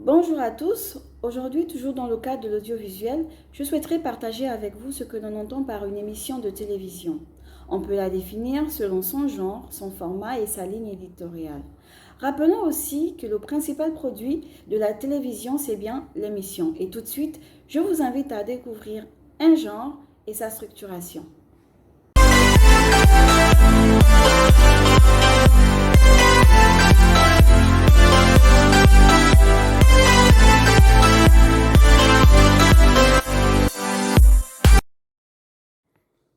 Bonjour à tous, aujourd'hui toujours dans le cadre de l'audiovisuel, je souhaiterais partager avec vous ce que l'on entend par une émission de télévision. On peut la définir selon son genre, son format et sa ligne éditoriale. Rappelons aussi que le principal produit de la télévision c'est bien l'émission. Et tout de suite, je vous invite à découvrir un genre et sa structuration.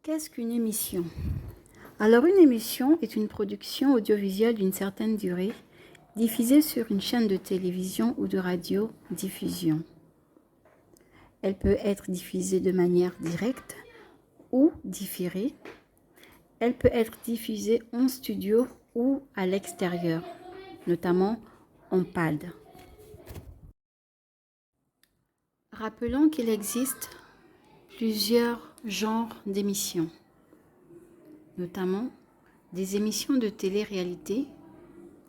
Qu'est-ce qu'une émission? Alors une émission est une production audiovisuelle d'une certaine durée, diffusée sur une chaîne de télévision ou de radiodiffusion. Elle peut être diffusée de manière directe ou différée. Elle peut être diffusée en studio ou à l'extérieur, notamment en PAD. Rappelons qu'il existe plusieurs genres d'émissions, notamment des émissions de télé-réalité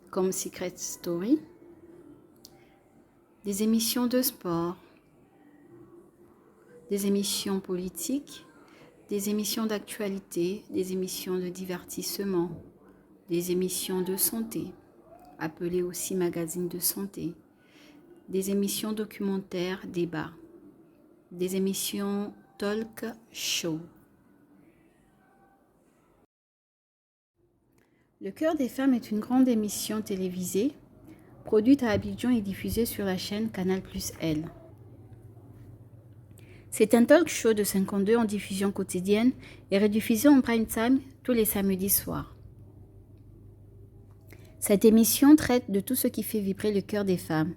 comme Secret Story, des émissions de sport, des émissions politiques, des émissions d'actualité, des émissions de divertissement, des émissions de santé, appelées aussi magazines de santé, des émissions documentaires, débats, des émissions talk show. Le Cœur des femmes est une grande émission télévisée produite à Abidjan et diffusée sur la chaîne Canal+L. C'est un talk show de 52 en diffusion quotidienne et rediffusé en prime time tous les samedis soirs. Cette émission traite de tout ce qui fait vibrer le cœur des femmes.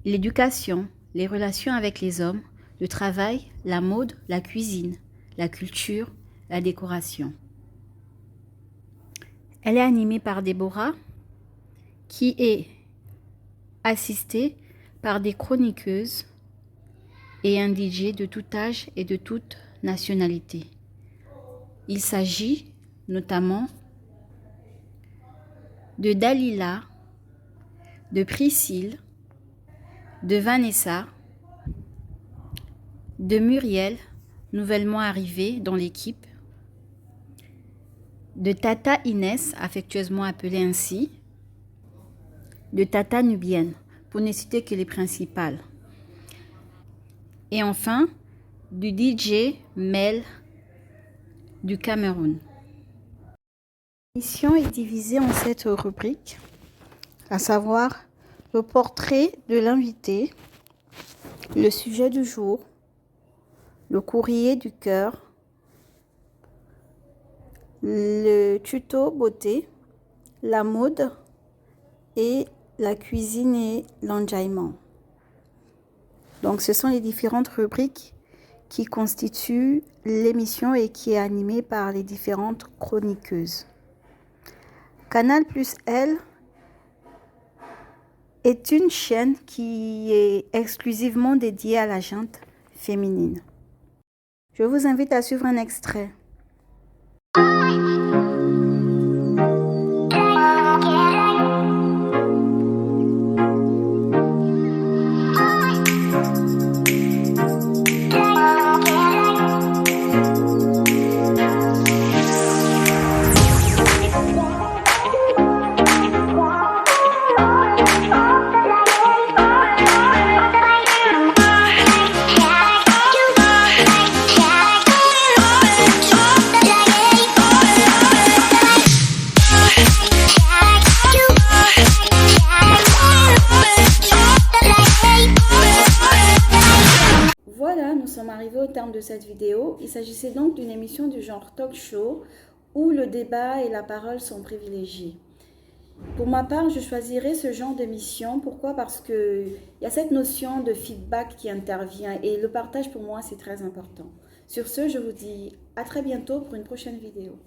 L'éducation, les relations avec les hommes, le travail, la mode, la cuisine, la culture, la décoration. Elle est animée par Déborah, qui est assistée par des chroniqueuses et un DJ de tout âge et de toute nationalité. Il s'agit notamment de Dalila, de Priscille, de Vanessa, de Muriel, nouvellement arrivée dans l'équipe, de Tata Inès, affectueusement appelée ainsi, de Tata Nubienne, pour ne citer que les principales. Et enfin, du DJ Mel du Cameroun. L'émission est divisée en 7 rubriques, à savoir le portrait de l'invité, le sujet du jour, le courrier du cœur, le tuto beauté, la mode et la cuisine et l'enjaillement. Donc ce sont les différentes rubriques qui constituent l'émission et qui est animée par les différentes chroniqueuses. Canal+L est une chaîne qui est exclusivement dédiée à la gente féminine. Je vous invite à suivre un extrait. Voilà, nous sommes arrivés au terme de cette vidéo. Il s'agissait donc d'une émission du genre talk show où le débat et la parole sont privilégiés. Pour ma part, je choisirais ce genre d'émission. Pourquoi? Parce qu'il y a cette notion de feedback qui intervient et le partage pour moi c'est très important. Sur ce, je vous dis à très bientôt pour une prochaine vidéo.